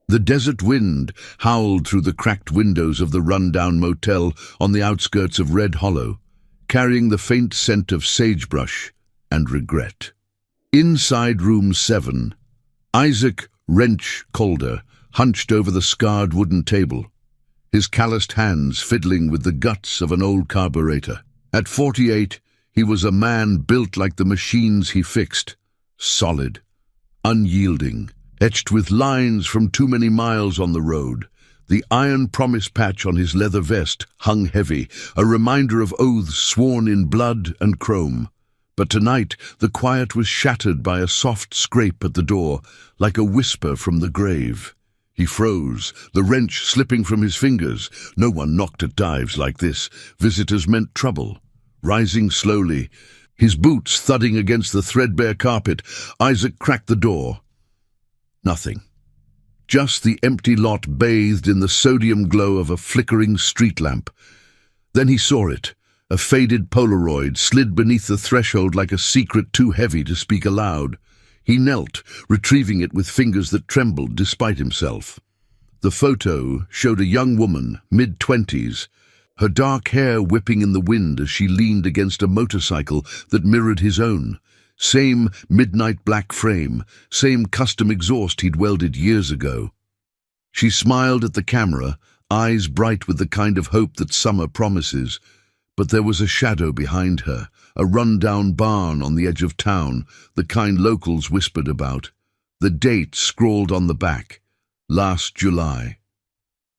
The desert wind howled through the cracked windows of the run-down motel on the outskirts of Red Hollow, carrying the faint scent of sagebrush and regret. Inside room 7, Isaac Wrench Calder hunched over the scarred wooden table, his calloused hands fiddling with the guts of an old carburetor. At 48, he was a man built like the machines he fixed, solid, unyielding, etched with lines from too many miles on the road. The iron promise patch on his leather vest hung heavy, a reminder of oaths sworn in blood and chrome. But tonight the quiet was shattered by a soft scrape at the door, like a whisper from the grave. He froze, the wrench slipping from his fingers. No one knocked at dives like this. Visitors meant trouble. Rising slowly, his boots thudding against the threadbare carpet, Isaac cracked the door. Nothing. Just the empty lot bathed in the sodium glow of a flickering street lamp. Then he saw it. A faded Polaroid slid beneath the threshold like a secret too heavy to speak aloud. He knelt, retrieving it with fingers that trembled despite himself. The photo showed a young woman, mid-20s, her dark hair whipping in the wind as she leaned against a motorcycle that mirrored his own. Same midnight black frame, same custom exhaust he'd welded years ago. She smiled at the camera, eyes bright with the kind of hope that summer promises. But there was a shadow behind her, a run-down barn on the edge of town, the kind locals whispered about. The date scrawled on the back, last July.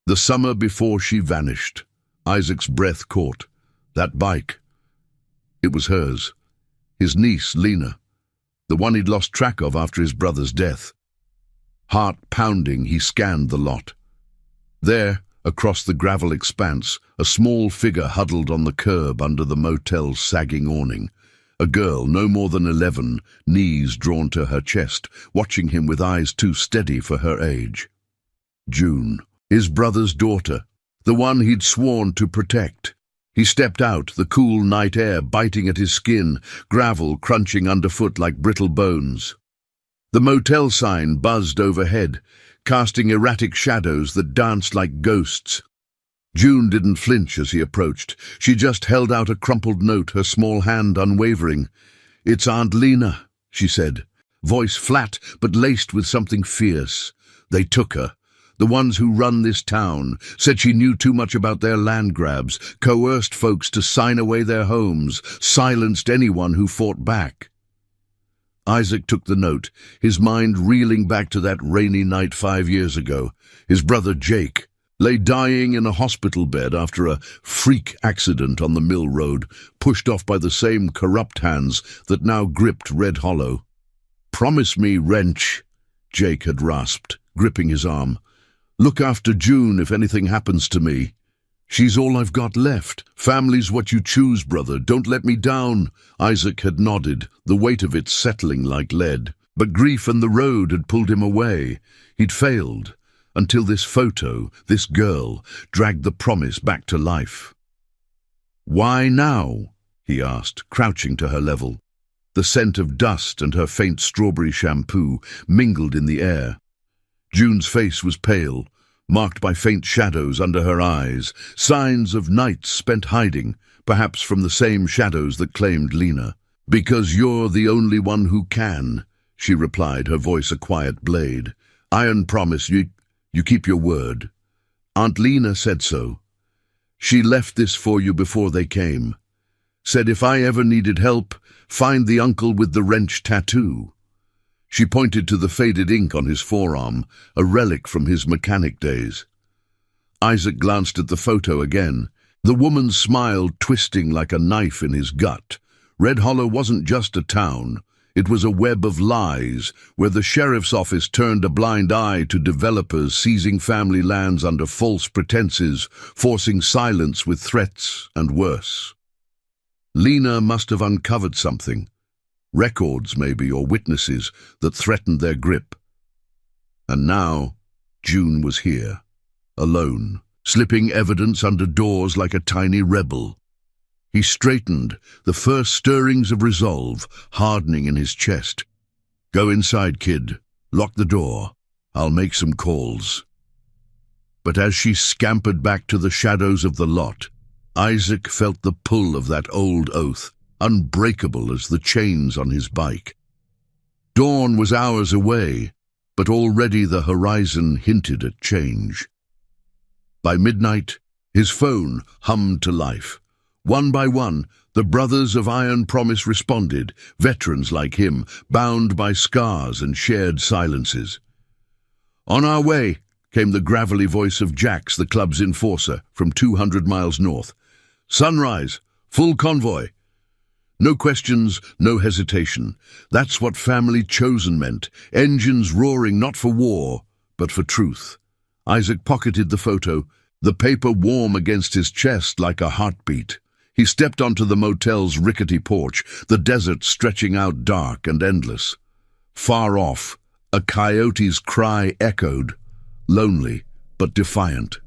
The summer before she vanished. Isaac's breath caught. That bike. It was hers. His niece, Lena. The one he'd lost track of after his brother's death. Heart pounding, he scanned the lot. There, across the gravel expanse, a small figure huddled on the curb under the motel's sagging awning. A girl, no more than 11, knees drawn to her chest, watching him with eyes too steady for her age. June, his brother's daughter, the one he'd sworn to protect. He stepped out, the cool night air biting at his skin, gravel crunching underfoot like brittle bones. The motel sign buzzed overhead, casting erratic shadows that danced like ghosts. June didn't flinch as he approached. She just held out a crumpled note, her small hand unwavering. "It's Aunt Lena," she said, voice flat but laced with something fierce. "They took her. The ones who run this town said she knew too much about their land grabs, coerced folks to sign away their homes, silenced anyone who fought back." Isaac took the note, his mind reeling back to that rainy night 5 years ago. His brother Jake lay dying in a hospital bed after a freak accident on the mill road, pushed off by the same corrupt hands that now gripped Red Hollow. "Promise me, Wrench," Jake had rasped, gripping his arm. "Look after June if anything happens to me. She's all I've got left. Family's what you choose, brother. Don't let me down." Isaac had nodded, the weight of it settling like lead. But grief and the road had pulled him away. He'd failed, until this photo, this girl, dragged the promise back to life. "Why now?" he asked, crouching to her level. The scent of dust and her faint strawberry shampoo mingled in the air. June's face was pale, marked by faint shadows under her eyes, signs of nights spent hiding, perhaps from the same shadows that claimed Lena. "Because you're the only one who can," she replied, her voice a quiet blade. "Iron promise, you keep your word. Aunt Lena said so. She left this for you before they came. Said if I ever needed help, find the uncle with the wrench tattoo." She pointed to the faded ink on his forearm, a relic from his mechanic days. Isaac glanced at the photo again, the woman's smile twisting like a knife in his gut. Red Hollow wasn't just a town. It was a web of lies, where the sheriff's office turned a blind eye to developers seizing family lands under false pretenses, forcing silence with threats and worse. Lena must have uncovered something. Records, maybe, or witnesses that threatened their grip. And now, June was here, alone, slipping evidence under doors like a tiny rebel. He straightened, the first stirrings of resolve hardening in his chest. "Go inside, kid. Lock the door. I'll make some calls." But as she scampered back to the shadows of the lot, Isaac felt the pull of that old oath, unbreakable as the chains on his bike. Dawn was hours away, but already the horizon hinted at change. By midnight, his phone hummed to life. One by one, the brothers of Iron Promise responded, veterans like him, bound by scars and shared silences. "On our way," came the gravelly voice of Jax, the club's enforcer, from 200 miles north. "Sunrise, full convoy." No questions, no hesitation. That's what family chosen meant, engines roaring not for war, but for truth. Isaac pocketed the photo, the paper warm against his chest like a heartbeat. He stepped onto the motel's rickety porch, the desert stretching out dark and endless. Far off, a coyote's cry echoed, lonely but defiant.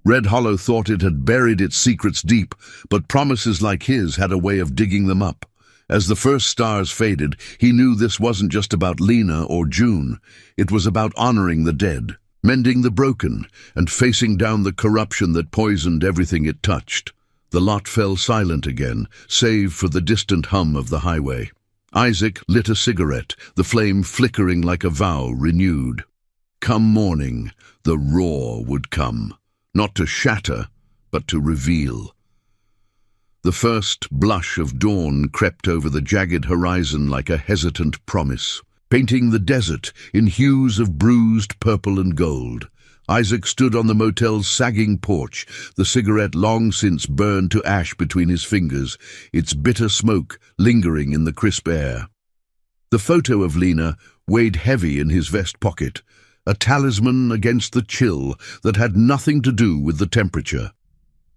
Red Hollow thought it had buried its secrets deep, but promises like his had a way of digging them up. As the first stars faded, he knew this wasn't just about Lena or June. It was about honoring the dead, mending the broken, and facing down the corruption that poisoned everything it touched. The lot fell silent again, save for the distant hum of the highway. Isaac lit a cigarette, the flame flickering like a vow renewed. Come morning, the roar would come. Not to shatter, but to reveal. The first blush of dawn crept over the jagged horizon like a hesitant promise, painting the desert in hues of bruised purple and gold. Isaac stood on the motel's sagging porch, the cigarette long since burned to ash between his fingers, its bitter smoke lingering in the crisp air. The photo of Lena weighed heavy in his vest pocket, a talisman against the chill that had nothing to do with the temperature.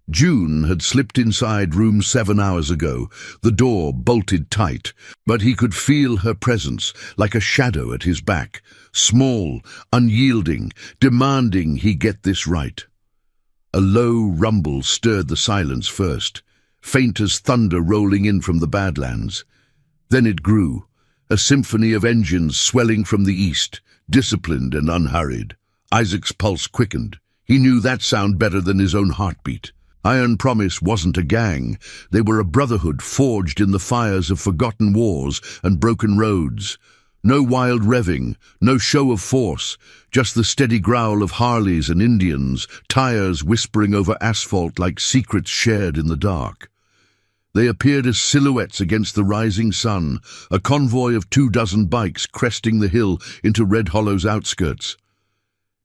June had slipped inside room 7 hours ago, the door bolted tight, but he could feel her presence like a shadow at his back, small, unyielding, demanding he get this right. A low rumble stirred the silence first, faint as thunder rolling in from the Badlands. Then it grew, a symphony of engines swelling from the east, disciplined and unhurried. Isaac's pulse quickened. He knew that sound better than his own heartbeat. Iron Promise wasn't a gang. They were a brotherhood forged in the fires of forgotten wars and broken roads. No wild revving, no show of force, just the steady growl of Harleys and Indians, tires whispering over asphalt like secrets shared in the dark. They appeared as silhouettes against the rising sun, a convoy of 24 bikes cresting the hill into Red Hollow's outskirts.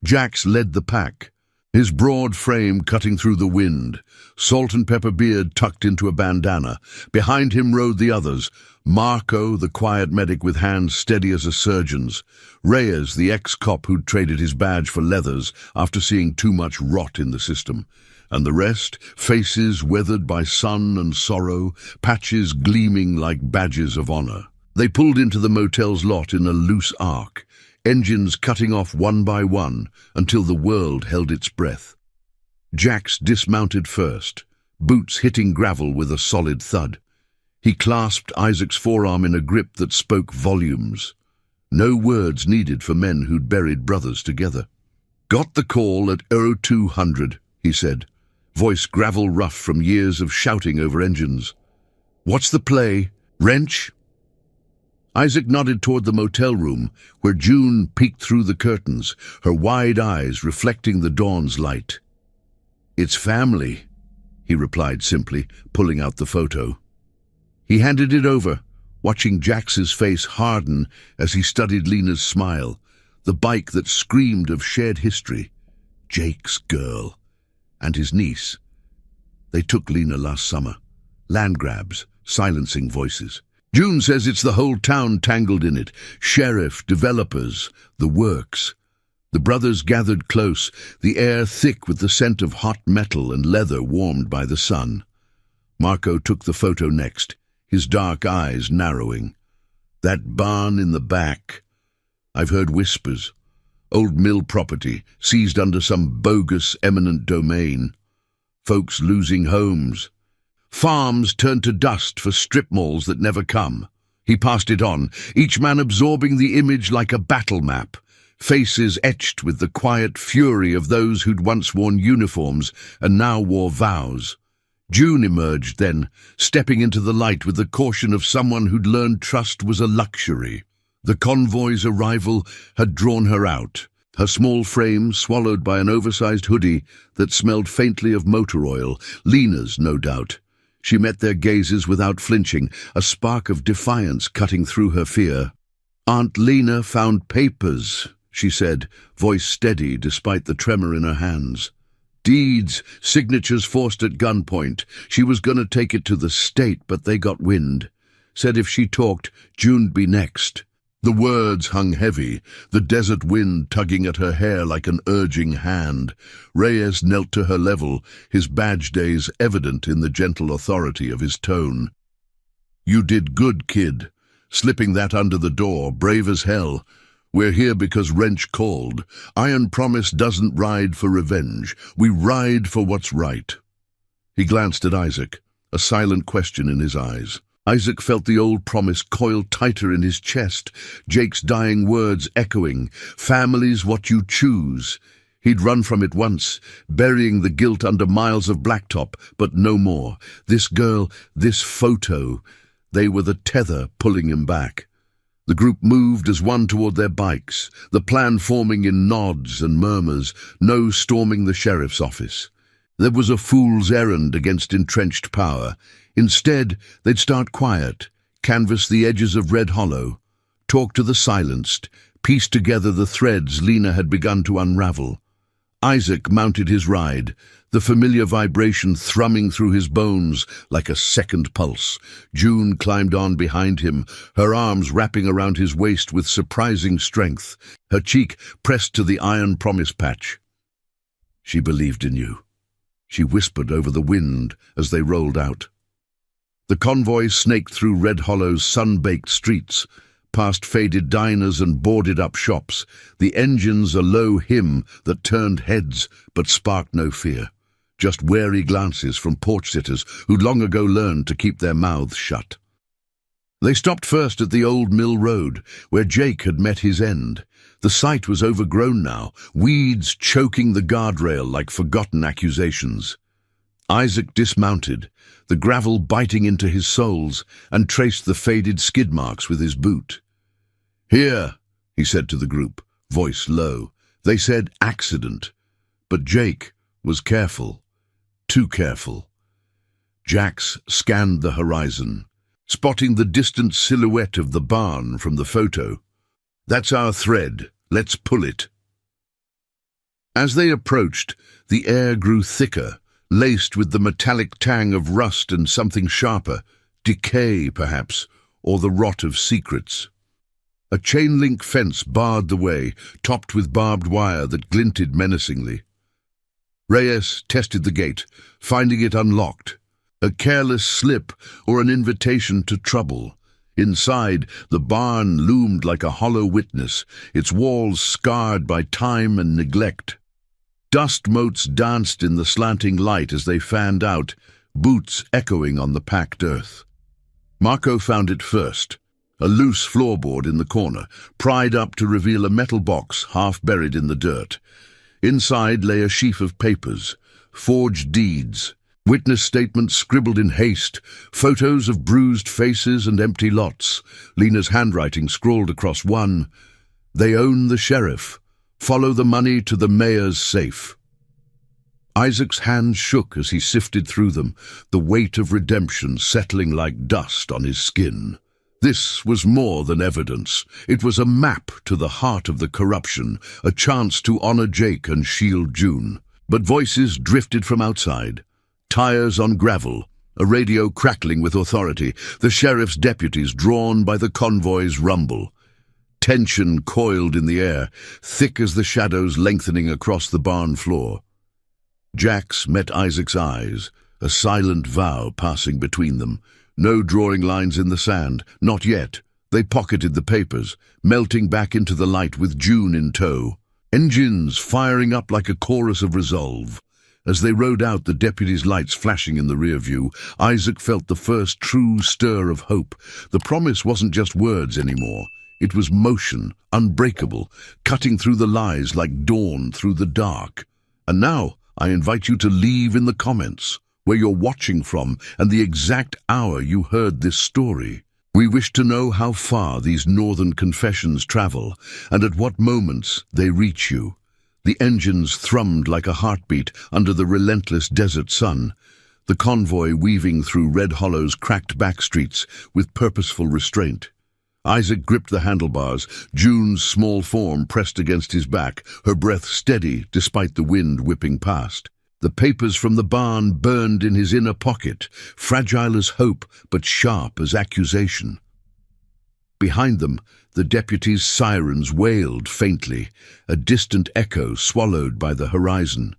Jax led the pack, his broad frame cutting through the wind, salt and pepper beard tucked into a bandana. Behind him rode the others, Marco, the quiet medic with hands steady as a surgeon's, Reyes, the ex-cop who'd traded his badge for leathers after seeing too much rot in the system, and the rest, faces weathered by sun and sorrow, patches gleaming like badges of honor. They pulled into the motel's lot in a loose arc, engines cutting off one by one until the world held its breath. Jax dismounted first, boots hitting gravel with a solid thud. He clasped Isaac's forearm in a grip that spoke volumes. No words needed for men who'd buried brothers together. "Got the call at 0200, he said, voice gravel rough from years of shouting over engines. "What's the play? Wrench?" Isaac nodded toward the motel room, where June peeked through the curtains, her wide eyes reflecting the dawn's light. "It's family," he replied simply, pulling out the photo. He handed it over, watching Jax's face harden as he studied Lena's smile, the bike that screamed of shared history. Jake's girl. And his niece. They took Lena last summer. Land grabs, silencing voices. June says it's the whole town tangled in it. Sheriff, developers, the works. The brothers gathered close, the air thick with the scent of hot metal and leather warmed by the sun. Marco took the photo next, his dark eyes narrowing. "That barn in the back. I've heard whispers. Old mill property, seized under some bogus eminent domain. Folks losing homes. Farms turned to dust for strip malls that never come." He passed it on, each man absorbing the image like a battle map. faces etched with the quiet fury of those who'd once worn uniforms and now wore vows. June emerged then, stepping into the light with the caution of someone who'd learned trust was a luxury. The convoy's arrival had drawn her out, her small frame swallowed by an oversized hoodie that smelled faintly of motor oil, Lena's, no doubt. She met their gazes without flinching, a spark of defiance cutting through her fear. "Aunt Lena found papers," she said, voice steady despite the tremor in her hands. "Deeds, signatures forced at gunpoint. She was going to take it to the state, but they got wind. Said if she talked, June'd be next." The words hung heavy, the desert wind tugging at her hair like an urging hand. Reyes knelt to her level, his badge days evident in the gentle authority of his tone. "You did good, kid. Slipping that under the door, brave as hell. We're here because Wrench called. Iron Promise doesn't ride for revenge. We ride for what's right." He glanced at Isaac, a silent question in his eyes. Isaac felt the old promise coil tighter in his chest, Jake's dying words echoing, "Family's what you choose." He'd run from it once, burying the guilt under miles of blacktop, but no more. This girl, this photo, they were the tether pulling him back. The group moved as one toward their bikes, the plan forming in nods and murmurs, no storming the sheriff's office. There was a fool's errand against entrenched power. Instead, they'd start quiet, canvass the edges of Red Hollow, talk to the silenced, piece together the threads Lena had begun to unravel. Isaac mounted his ride, the familiar vibration thrumming through his bones like a second pulse. June climbed on behind him, her arms wrapping around his waist with surprising strength, her cheek pressed to the Iron Promise patch. "She believed in you," she whispered over the wind as they rolled out. The convoy snaked through Red Hollow's sun-baked streets, past faded diners and boarded-up shops, the engines a low hymn that turned heads but sparked no fear, just wary glances from porch-sitters who'd long ago learned to keep their mouths shut. They stopped first at the old mill road, where Jake had met his end. The site was overgrown now, weeds choking the guardrail like forgotten accusations. Isaac dismounted, the gravel biting into his soles, and traced the faded skid marks with his boot. "Here," he said to the group, voice low. They said accident, but Jake was careful, too careful. Jax scanned the horizon, spotting the distant silhouette of the barn from the photo. "That's our thread. Let's pull it." As they approached, the air grew thicker, laced with the metallic tang of rust and something sharper, decay perhaps, or the rot of secrets. A chain-link fence barred the way, topped with barbed wire that glinted menacingly. Reyes tested the gate, finding it unlocked. A careless slip or an invitation to trouble. Inside, the barn loomed like a hollow witness, its walls scarred by time and neglect. Dust motes danced in the slanting light as they fanned out, boots echoing on the packed earth. Marco found it first, a loose floorboard in the corner, pried up to reveal a metal box half buried in the dirt. Inside lay a sheaf of papers, forged deeds, witness statements scribbled in haste, photos of bruised faces and empty lots. Lena's handwriting scrawled across one. "They own the sheriff. Follow the money to the mayor's safe." Isaac's hands shook as he sifted through them, the weight of redemption settling like dust on his skin. This was more than evidence. It was a map to the heart of the corruption, a chance to honor Jake and shield June. But voices drifted from outside. Tires on gravel, a radio crackling with authority, the sheriff's deputies drawn by the convoy's rumble. Tension coiled in the air, thick as the shadows lengthening across the barn floor. Jax met Isaac's eyes, a silent vow passing between them. No drawing lines in the sand, not yet. They pocketed the papers, melting back into the light with June in tow. Engines firing up like a chorus of resolve. As they rode out, the deputies' lights flashing in the rear view, Isaac felt the first true stir of hope. The promise wasn't just words anymore. It was motion, unbreakable, cutting through the lies like dawn through the dark. And now, I invite you to leave in the comments where you're watching from and the exact hour you heard this story. We wish to know how far these northern confessions travel and at what moments they reach you. The engines thrummed like a heartbeat under the relentless desert sun, the convoy weaving through Red Hollow's cracked back streets with purposeful restraint. Isaac gripped the handlebars, June's small form pressed against his back, her breath steady despite the wind whipping past. The papers from the barn burned in his inner pocket, fragile as hope but sharp as accusation. Behind them, the deputy's sirens wailed faintly, a distant echo swallowed by the horizon.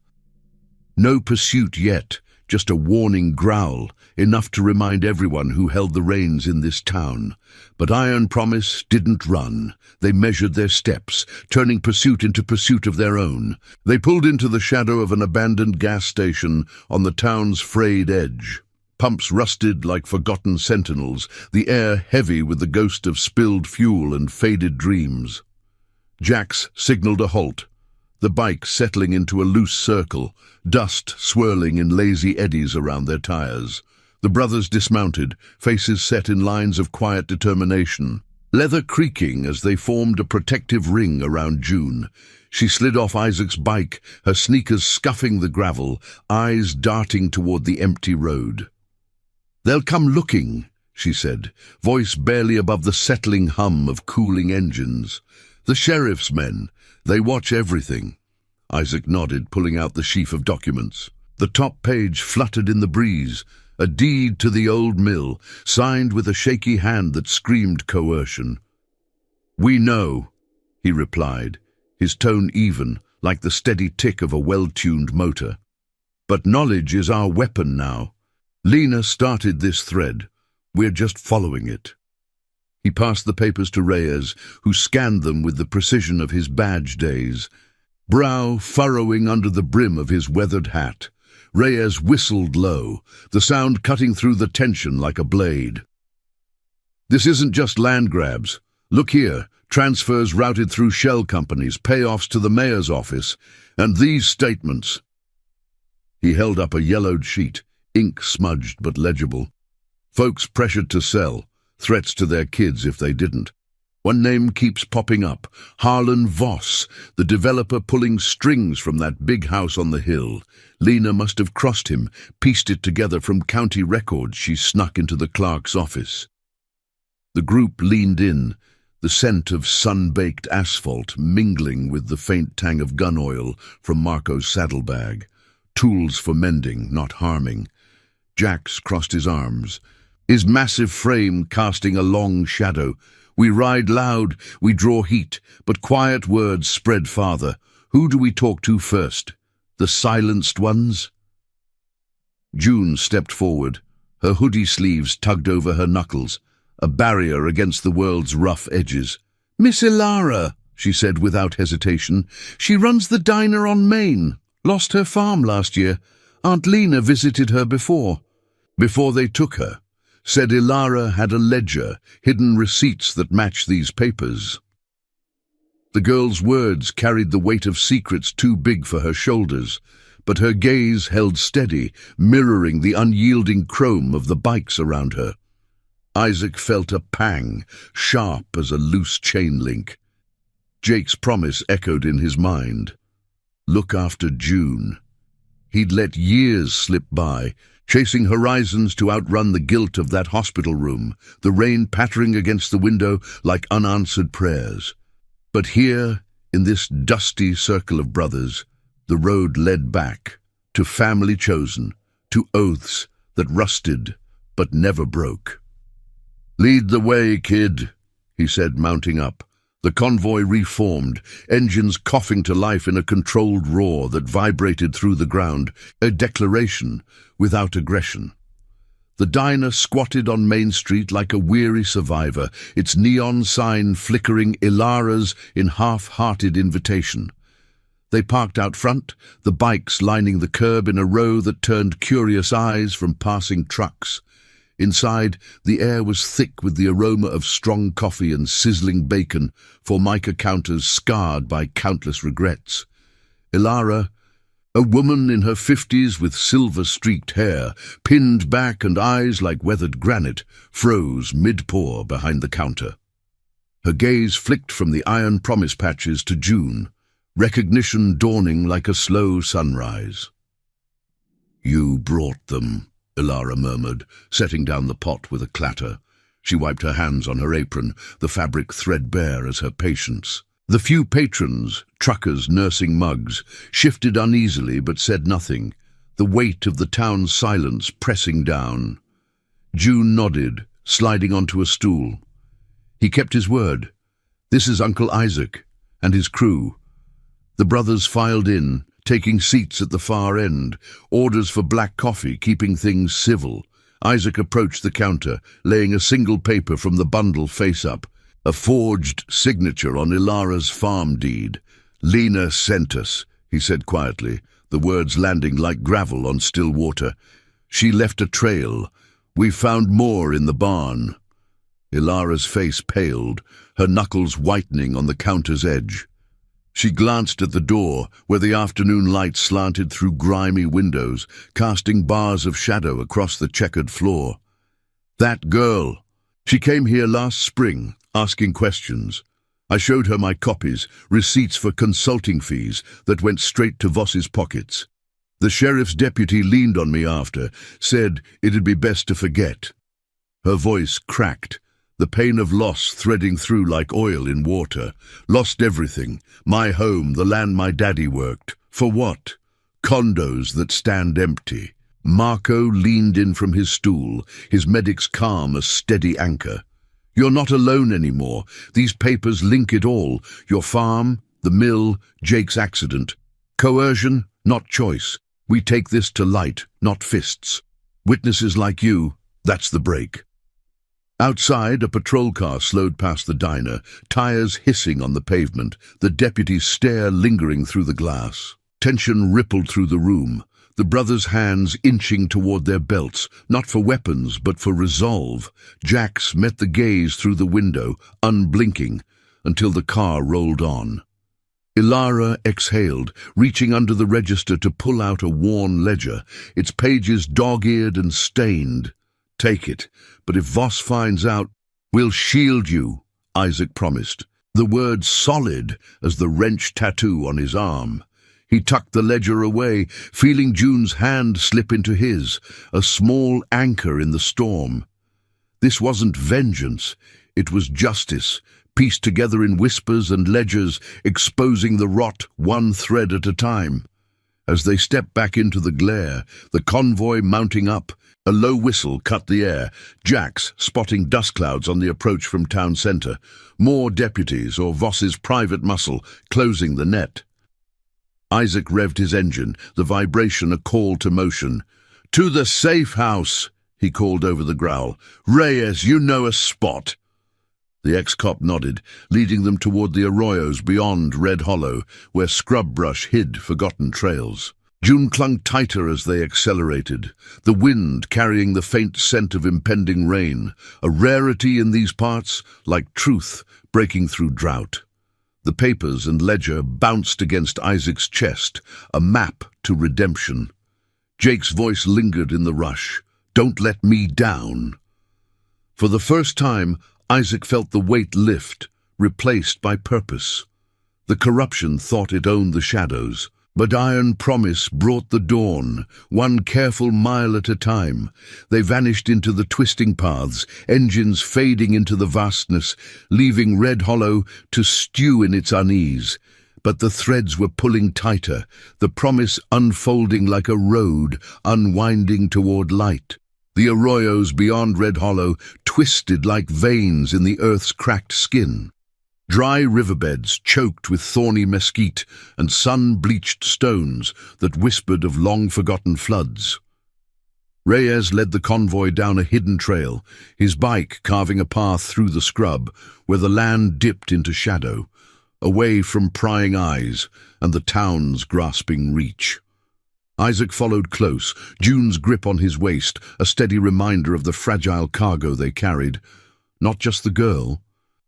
No pursuit yet, just a warning growl, enough to remind everyone who held the reins in this town. But Iron Promise didn't run. They measured their steps, turning pursuit into pursuit of their own. They pulled into the shadow of an abandoned gas station on the town's frayed edge. Pumps rusted like forgotten sentinels, the air heavy with the ghost of spilled fuel and faded dreams. Jax signaled a halt, the bike settling into a loose circle, dust swirling in lazy eddies around their tires. The brothers dismounted, faces set in lines of quiet determination, leather creaking as they formed a protective ring around June. She slid off Isaac's bike, her sneakers scuffing the gravel, eyes darting toward the empty road. "They'll come looking," she said, voice barely above the settling hum of cooling engines. "The sheriff's men. They watch everything." Isaac nodded, pulling out the sheaf of documents. The top page fluttered in the breeze, a deed to the old mill, signed with a shaky hand that screamed coercion. "We know," he replied, his tone even, like the steady tick of a well-tuned motor. "But knowledge is our weapon now. Lena started this thread. We're just following it." He passed the papers to Reyes, who scanned them with the precision of his badge days, brow furrowing under the brim of his weathered hat. Reyes whistled low, the sound cutting through the tension like a blade. "This isn't just land grabs. Look here, transfers routed through shell companies, payoffs to the mayor's office, and these statements." He held up a yellowed sheet, ink smudged but legible. Folks pressured to sell, threats to their kids if they didn't. One name keeps popping up, Harlan Voss, the developer pulling strings from that big house on the hill. Lena must have crossed him, pieced it together from county records she snuck into the clerk's office. The group leaned in, the scent of sun-baked asphalt mingling with the faint tang of gun oil from Marco's saddlebag. Tools for mending, not harming. Jax crossed his arms, his massive frame casting a long shadow. "We ride loud, we draw heat, but quiet words spread farther. Who do we talk to first? The silenced ones?" June stepped forward, her hoodie sleeves tugged over her knuckles, a barrier against the world's rough edges. "Miss Ilara," she said without hesitation. "She runs the diner on Main. Lost her farm last year. Aunt Lena visited her before they took her. Said Ilara had a ledger, hidden receipts that match these papers." The girl's words carried the weight of secrets too big for her shoulders, but her gaze held steady, mirroring the unyielding chrome of the bikes around her. Isaac felt a pang, sharp as a loose chain link. Jake's promise echoed in his mind. Look after June. He'd let years slip by, chasing horizons to outrun the guilt of that hospital room, the rain pattering against the window like unanswered prayers. But here, in this dusty circle of brothers, the road led back, to family chosen, to oaths that rusted but never broke. "Lead the way, kid," he said, mounting up. The convoy reformed, engines coughing to life in a controlled roar that vibrated through the ground, a declaration without aggression. The diner squatted on Main Street like a weary survivor, its neon sign flickering Ilara's in half-hearted invitation. They parked out front, the bikes lining the curb in a row that turned curious eyes from passing trucks. Inside, the air was thick with the aroma of strong coffee and sizzling bacon, Formica counters scarred by countless regrets. Ilara, a woman in her 50s with silver-streaked hair, pinned back and eyes like weathered granite, froze mid-pour behind the counter. Her gaze flicked from the iron promise patches to June, recognition dawning like a slow sunrise. "You brought them," Ilara murmured, setting down the pot with a clatter. She wiped her hands on her apron, the fabric threadbare as her patience. The few patrons, truckers nursing mugs, shifted uneasily but said nothing, the weight of the town's silence pressing down. June nodded, sliding onto a stool. He kept his word. "This is Uncle Isaac and his crew." The brothers filed in, taking seats at the far end, orders for black coffee, keeping things civil. Isaac approached the counter, laying a single paper from the bundle face up, a forged signature on Ilara's farm deed. "Lena sent us," he said quietly, the words landing like gravel on still water. "She left a trail. We found more in the barn." Ilara's face paled, her knuckles whitening on the counter's edge. She glanced at the door, where the afternoon light slanted through grimy windows, casting bars of shadow across the checkered floor. "That girl. She came here last spring, asking questions. I showed her my copies, receipts for consulting fees that went straight to Voss's pockets. The sheriff's deputy leaned on me after, said it'd be best to forget." Her voice cracked, the pain of loss threading through like oil in water. "Lost everything. My home, the land my daddy worked. For what? Condos that stand empty." Marco leaned in from his stool, his medic's calm a steady anchor. "You're not alone anymore. These papers link it all. Your farm, the mill, Jake's accident. Coercion, not choice. We take this to light, not fists. Witnesses like you, that's the break." Outside, a patrol car slowed past the diner, tires hissing on the pavement, the deputy's stare lingering through the glass. Tension rippled through the room, the brothers' hands inching toward their belts, not for weapons, but for resolve. Jax met the gaze through the window, unblinking, until the car rolled on. Ilara exhaled, reaching under the register to pull out a worn ledger, its pages dog-eared and stained. "Take it, but if Voss finds out, we'll shield you," Isaac promised, the words solid as the wrench tattoo on his arm. He tucked the ledger away, feeling June's hand slip into his, a small anchor in the storm. This wasn't vengeance, it was justice, pieced together in whispers and ledgers, exposing the rot one thread at a time. As they stepped back into the glare, the convoy mounting up, a low whistle cut the air, Jax spotting dust clouds on the approach from town centre, more deputies or Voss's private muscle closing the net. Isaac revved his engine, the vibration a call to motion. "To the safe house," he called over the growl. "Reyes, you know a spot." The ex-cop nodded, leading them toward the arroyos beyond Red Hollow, where scrub brush hid forgotten trails. June clung tighter as they accelerated, the wind carrying the faint scent of impending rain, a rarity in these parts, like truth breaking through drought. The papers and ledger bounced against Isaac's chest, a map to redemption. Jake's voice lingered in the rush. "Don't let me down." For the first time, Isaac felt the weight lift, replaced by purpose. The corruption thought it owned the shadows, but iron promise brought the dawn, one careful mile at a time. They vanished into the twisting paths, engines fading into the vastness, leaving Red Hollow to stew in its unease. But the threads were pulling tighter, the promise unfolding like a road, unwinding toward light. The arroyos beyond Red Hollow twisted like veins in the earth's cracked skin. Dry riverbeds choked with thorny mesquite and sun-bleached stones that whispered of long-forgotten floods. Reyes led the convoy down a hidden trail, his bike carving a path through the scrub, where the land dipped into shadow, away from prying eyes and the town's grasping reach. Isaac followed close, June's grip on his waist, a steady reminder of the fragile cargo they carried. Not just the girl,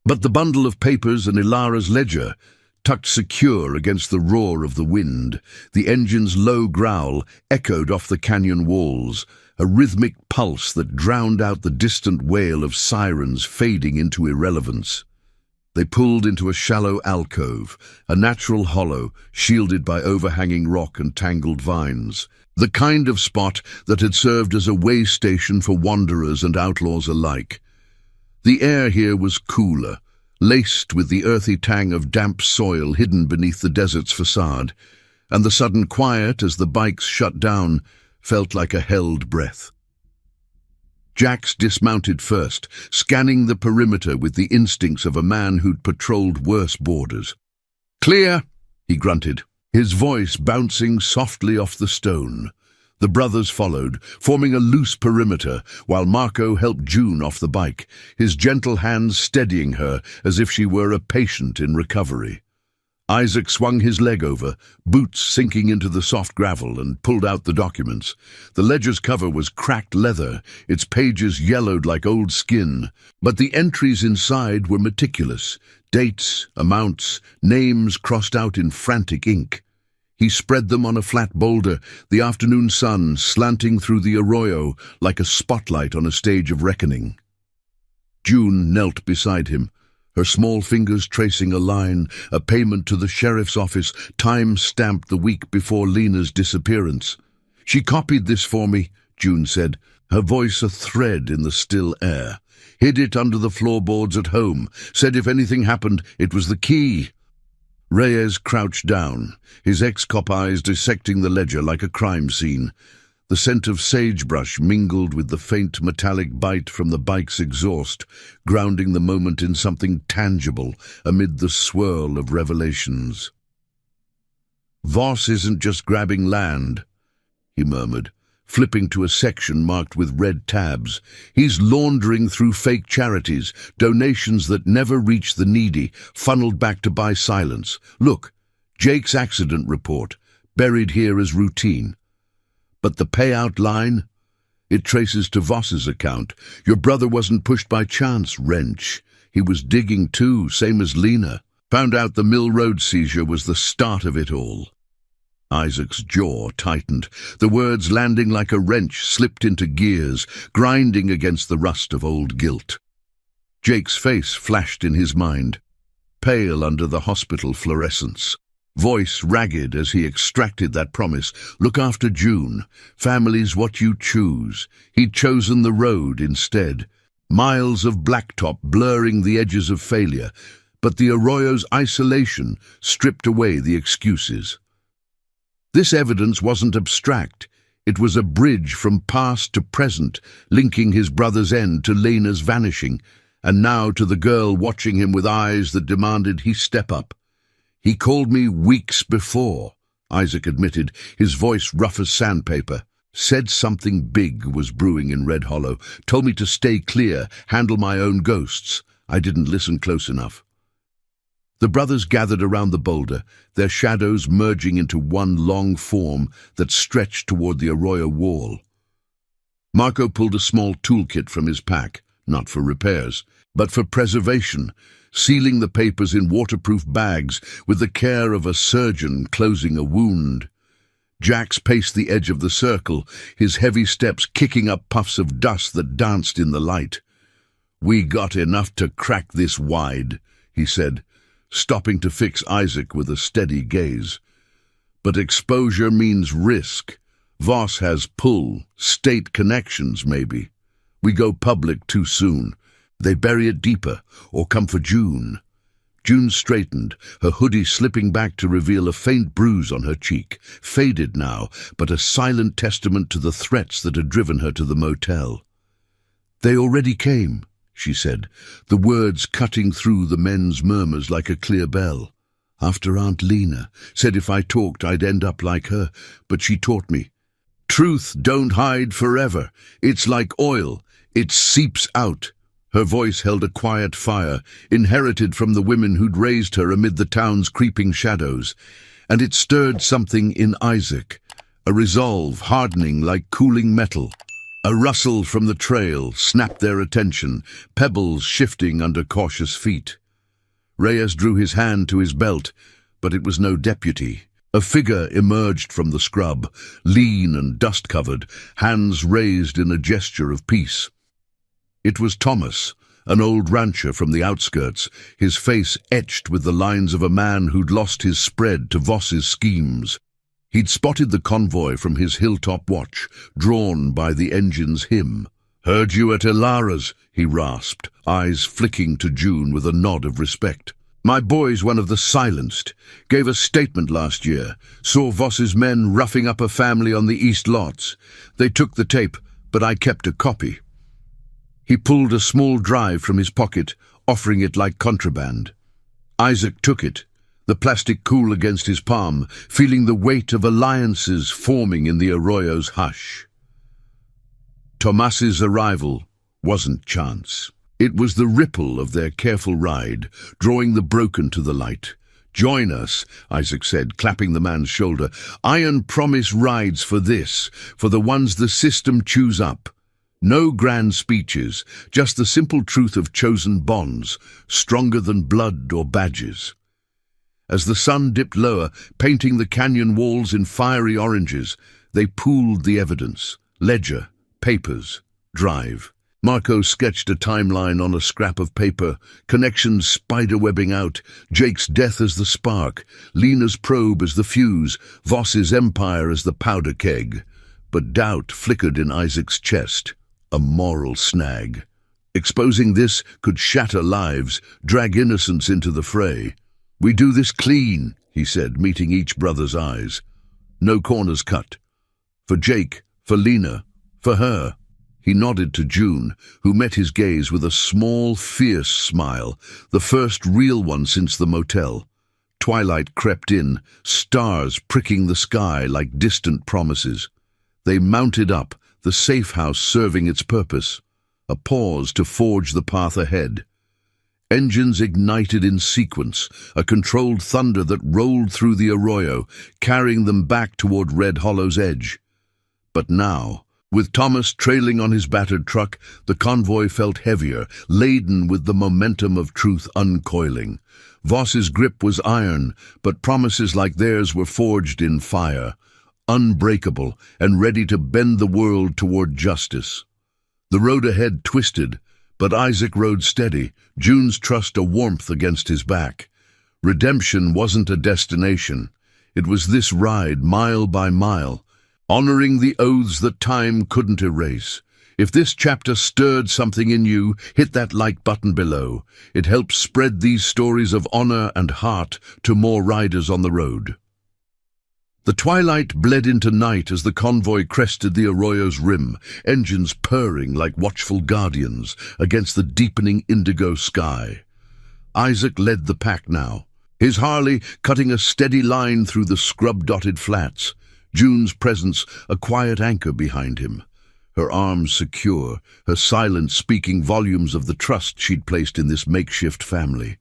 but the bundle of papers and Ilara's ledger, tucked secure against the roar of the wind. The engine's low growl echoed off the canyon walls, a rhythmic pulse that drowned out the distant wail of sirens fading into irrelevance. They pulled into a shallow alcove, a natural hollow shielded by overhanging rock and tangled vines, the kind of spot that had served as a way station for wanderers and outlaws alike. The air here was cooler, laced with the earthy tang of damp soil hidden beneath the desert's facade, and the sudden quiet as the bikes shut down felt like a held breath. Jax dismounted first, scanning the perimeter with the instincts of a man who'd patrolled worse borders. "Clear," he grunted, his voice bouncing softly off the stone. The brothers followed, forming a loose perimeter, while Marco helped June off the bike, his gentle hands steadying her as if she were a patient in recovery. Isaac swung his leg over, boots sinking into the soft gravel, and pulled out the documents. The ledger's cover was cracked leather, its pages yellowed like old skin, but the entries inside were meticulous. Dates, amounts, names crossed out in frantic ink. He spread them on a flat boulder, the afternoon sun slanting through the arroyo like a spotlight on a stage of reckoning. June knelt beside him, her small fingers tracing a line, a payment to the sheriff's office, time-stamped the week before Lena's disappearance. "She copied this for me," June said, her voice a thread in the still air. "Hid it under the floorboards at home, said if anything happened, it was the key." Reyes crouched down, his ex-cop eyes dissecting the ledger like a crime scene. The scent of sagebrush mingled with the faint metallic bite from the bike's exhaust, grounding the moment in something tangible amid the swirl of revelations. "Voss isn't just grabbing land," he murmured, flipping to a section marked with red tabs. "He's laundering through fake charities, donations that never reach the needy, funneled back to buy silence. Look, Jake's accident report, buried here as routine. But the payout line? It traces to Voss's account. Your brother wasn't pushed by chance, wrench. He was digging too, same as Lena. Found out the Mill Road seizure was the start of it all." Isaac's jaw tightened, the words landing like a wrench slipped into gears, grinding against the rust of old guilt. Jake's face flashed in his mind, pale under the hospital fluorescence. Voice ragged as he extracted that promise. Look after June. Family's what you choose. He'd chosen the road instead. Miles of blacktop blurring the edges of failure, but the arroyo's isolation stripped away the excuses. This evidence wasn't abstract. It was a bridge from past to present, linking his brother's end to Lena's vanishing, and now to the girl watching him with eyes that demanded he step up. "He called me weeks before," Isaac admitted, his voice rough as sandpaper. "Said something big was brewing in Red Hollow. Told me to stay clear, handle my own ghosts. I didn't listen close enough." The brothers gathered around the boulder, their shadows merging into one long form that stretched toward the arroyo wall. Marco pulled a small toolkit from his pack, not for repairs, but for preservation, sealing the papers in waterproof bags with the care of a surgeon closing a wound. Jax paced the edge of the circle, his heavy steps kicking up puffs of dust that danced in the light. "We got enough to crack this wide," he said, stopping to fix Isaac with a steady gaze. "But exposure means risk. Voss has pull, state connections maybe. We go public too soon. They bury it deeper, or come for June." June straightened, her hoodie slipping back to reveal a faint bruise on her cheek, faded now, but a silent testament to the threats that had driven her to the motel. "They already came," she said, the words cutting through the men's murmurs like a clear bell. "After Aunt Lena said if I talked I'd end up like her, but she taught me. Truth don't hide forever. It's like oil. It seeps out." Her voice held a quiet fire, inherited from the women who'd raised her amid the town's creeping shadows, and it stirred something in Isaac, a resolve hardening like cooling metal. A rustle from the trail snapped their attention, pebbles shifting under cautious feet. Reyes drew his hand to his belt, but it was no deputy. A figure emerged from the scrub, lean and dust-covered, hands raised in a gesture of peace. It was Thomas, an old rancher from the outskirts, his face etched with the lines of a man who'd lost his spread to Voss's schemes. He'd spotted the convoy from his hilltop watch, drawn by the engine's hymn. "Heard you at Elara's," he rasped, eyes flicking to June with a nod of respect. "My boy's one of the silenced. Gave a statement last year. Saw Voss's men roughing up a family on the east lots. They took the tape, but I kept a copy." He pulled a small drive from his pocket, offering it like contraband. Isaac took it, the plastic cool against his palm, feeling the weight of alliances forming in the arroyo's hush. Tomas's arrival wasn't chance. It was the ripple of their careful ride, drawing the broken to the light. "Join us," Isaac said, clapping the man's shoulder. "Iron promise rides for this, for the ones the system chews up. No grand speeches, just the simple truth of chosen bonds, stronger than blood or badges." As the sun dipped lower, painting the canyon walls in fiery oranges, they pooled the evidence: ledger, papers, drive. Marco sketched a timeline on a scrap of paper, connections spiderwebbing out, Jake's death as the spark, Lena's probe as the fuse, Voss's empire as the powder keg. But doubt flickered in Isaac's chest, a moral snag. Exposing this could shatter lives, drag innocence into the fray. "We do this clean," he said, meeting each brother's eyes. "No corners cut. For Jake, for Lena, for her." He nodded to June, who met his gaze with a small, fierce smile, the first real one since the motel. Twilight crept in, stars pricking the sky like distant promises. They mounted up, the safe house serving its purpose, a pause to forge the path ahead. Engines ignited in sequence, a controlled thunder that rolled through the arroyo, carrying them back toward Red Hollow's edge. But now, with Thomas trailing on his battered truck, the convoy felt heavier, laden with the momentum of truth uncoiling. Voss's grip was iron, but promises like theirs were forged in fire, unbreakable and ready to bend the world toward justice. The road ahead twisted, but Isaac rode steady, June's trust a warmth against his back. Redemption wasn't a destination. It was this ride, mile by mile, honoring the oaths that time couldn't erase. If this chapter stirred something in you, hit that like button below. It helps spread these stories of honor and heart to more riders on the road. The twilight bled into night as the convoy crested the arroyo's rim, engines purring like watchful guardians against the deepening indigo sky. Isaac led the pack now, his Harley cutting a steady line through the scrub-dotted flats, June's presence a quiet anchor behind him, her arms secure, her silence speaking volumes of the trust she'd placed in this makeshift family.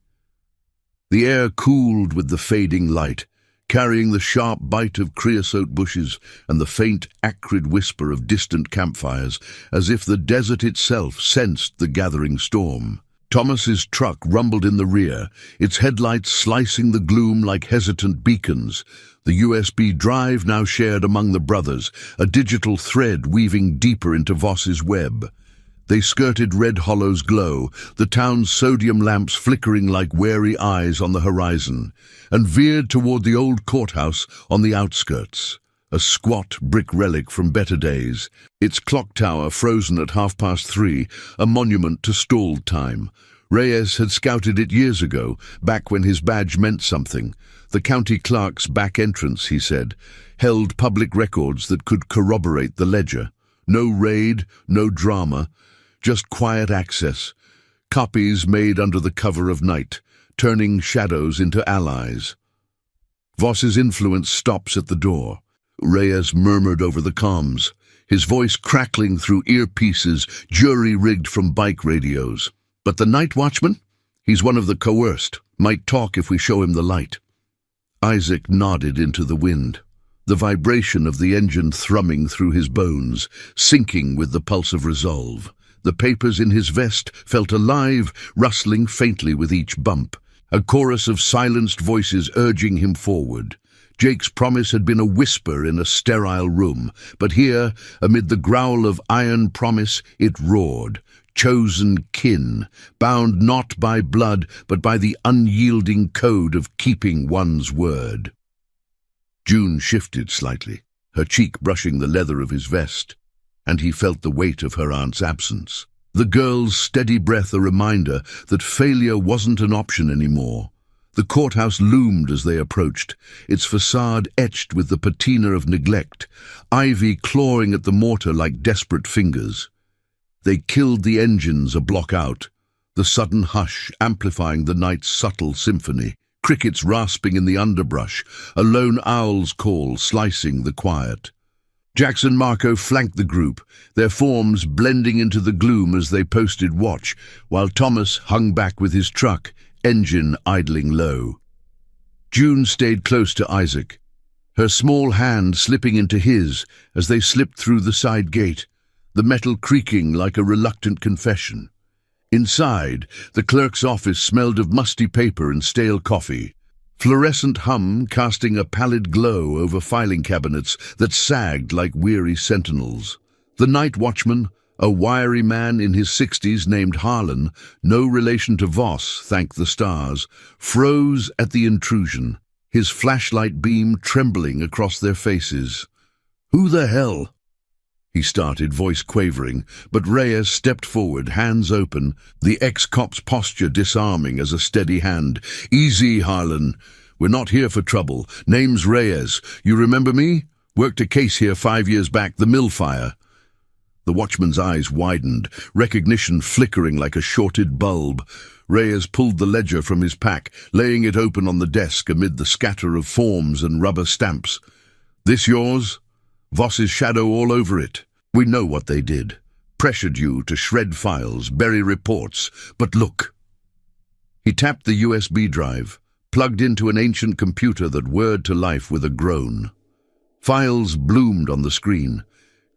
The air cooled with the fading light, carrying the sharp bite of creosote bushes and the faint, acrid whisper of distant campfires, as if the desert itself sensed the gathering storm. Thomas's truck rumbled in the rear, its headlights slicing the gloom like hesitant beacons. The USB drive now shared among the brothers, a digital thread weaving deeper into Voss's web. They skirted Red Hollow's glow, the town's sodium lamps flickering like wary eyes on the horizon, and veered toward the old courthouse on the outskirts, a squat brick relic from better days, its clock tower frozen at 3:30, a monument to stalled time. Reyes had scouted it years ago, back when his badge meant something. The county clerk's back entrance, he said, held public records that could corroborate the ledger. No raid, no drama, just quiet access. Copies made under the cover of night, turning shadows into allies. Voss's influence stops at the door. Reyes murmured over the comms, his voice crackling through earpieces jury-rigged from bike radios. But the night watchman? He's one of the coerced, might talk if we show him the light. Isaac nodded into the wind. the vibration of the engine thrumming through his bones, sinking with the pulse of resolve. The papers in his vest felt alive, rustling faintly with each bump, a chorus of silenced voices urging him forward. Jake's promise had been a whisper in a sterile room, but here, amid the growl of iron promise, it roared. Chosen kin, bound not by blood, but by the unyielding code of keeping one's word. June shifted slightly, her cheek brushing the leather of his vest, and he felt the weight of her aunt's absence. The girl's steady breath a reminder that failure wasn't an option anymore. The courthouse loomed as they approached, its facade etched with the patina of neglect, ivy clawing at the mortar like desperate fingers. They killed the engines a block out, the sudden hush amplifying the night's subtle symphony, crickets rasping in the underbrush, a lone owl's call slicing the quiet. Jax and Marco flanked the group, their forms blending into the gloom as they posted watch, while Thomas hung back with his truck, engine idling low. June stayed close to Isaac, her small hand slipping into his as they slipped through the side gate, the metal creaking like a reluctant confession. Inside, the clerk's office smelled of musty paper and stale coffee, fluorescent hum casting a pallid glow over filing cabinets that sagged like weary sentinels. The night watchman, a wiry man in his 60s named Harlan, no relation to Voss, thank the stars, froze at the intrusion, his flashlight beam trembling across their faces. "Who the hell?" he started, voice quavering, but Reyes stepped forward, hands open, the ex-cop's posture disarming as a steady hand. "Easy, Harlan. We're not here for trouble. Name's Reyes. You remember me? Worked a case here 5 years back, the mill fire." The watchman's eyes widened, recognition flickering like a shorted bulb. Reyes pulled the ledger from his pack, laying it open on the desk amid the scatter of forms and rubber stamps. "This yours? Voss's shadow all over it. We know what they did. Pressured you to shred files, bury reports. But look." He tapped the USB drive, plugged into an ancient computer that whirred to life with a groan. Files bloomed on the screen.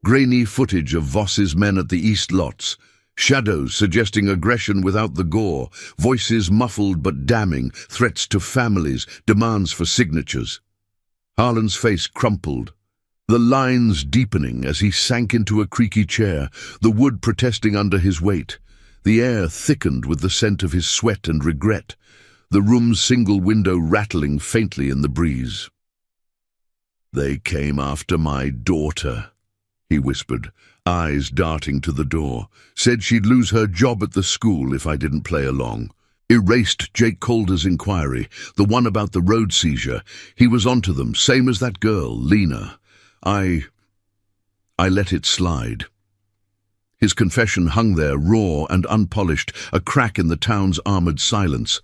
Grainy footage of Voss's men at the east lots, shadows suggesting aggression without the gore, voices muffled but damning, threats to families, demands for signatures. Harlan's face crumpled, the lines deepening as he sank into a creaky chair, the wood protesting under his weight. The air thickened with the scent of his sweat and regret, the room's single window rattling faintly in the breeze. "They came after my daughter," he whispered, eyes darting to the door. "Said she'd lose her job at the school if I didn't play along." Erased Jake Calder's inquiry, the one about the road seizure. He was onto them, same as that girl, Lena. I let it slide." His confession hung there, raw and unpolished, a crack in the town's armored silence.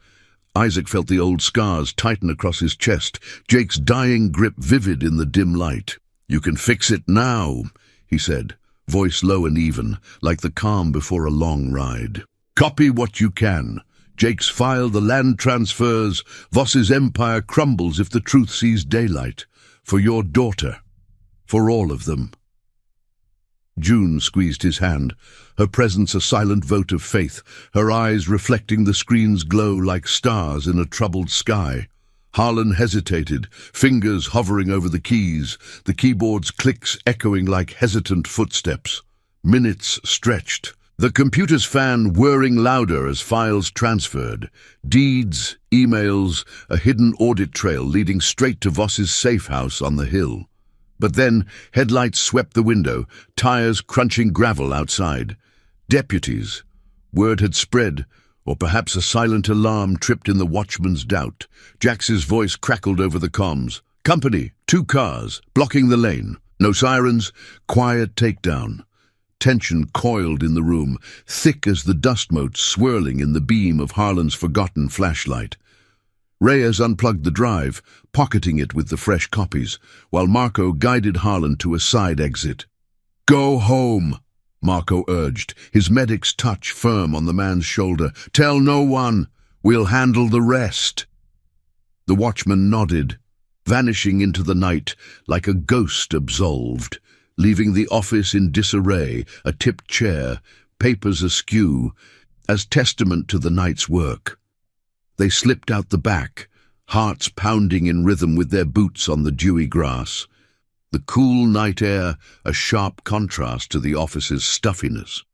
Isaac felt the old scars tighten across his chest, Jake's dying grip vivid in the dim light. "You can fix it now," he said, voice low and even, like the calm before a long ride. "Copy what you can. Jake's file, the land transfers, Voss's empire crumbles if the truth sees daylight. For your daughter. For all of them." June squeezed his hand, her presence a silent vote of faith, her eyes reflecting the screen's glow like stars in a troubled sky. Harlan hesitated, fingers hovering over the keys, the keyboard's clicks echoing like hesitant footsteps. Minutes stretched, the computer's fan whirring louder as files transferred. Deeds, emails, a hidden audit trail leading straight to Voss's safe house on the hill. But then, headlights swept the window, tires crunching gravel outside. Deputies. Word had spread, or perhaps a silent alarm tripped in the watchman's doubt. Jax's voice crackled over the comms. "Company, 2 cars, blocking the lane. No sirens, quiet takedown." Tension coiled in the room, thick as the dust motes swirling in the beam of Harlan's forgotten flashlight. Reyes unplugged the drive, pocketing it with the fresh copies, while Marco guided Harlan to a side exit. "Go home," Marco urged, his medic's touch firm on the man's shoulder. "Tell no one. We'll handle the rest." The watchman nodded, vanishing into the night like a ghost absolved, leaving the office in disarray, a tipped chair, papers askew, as testament to the night's work. They slipped out the back, hearts pounding in rhythm with their boots on the dewy grass. The cool night air, a sharp contrast to the office's stuffiness.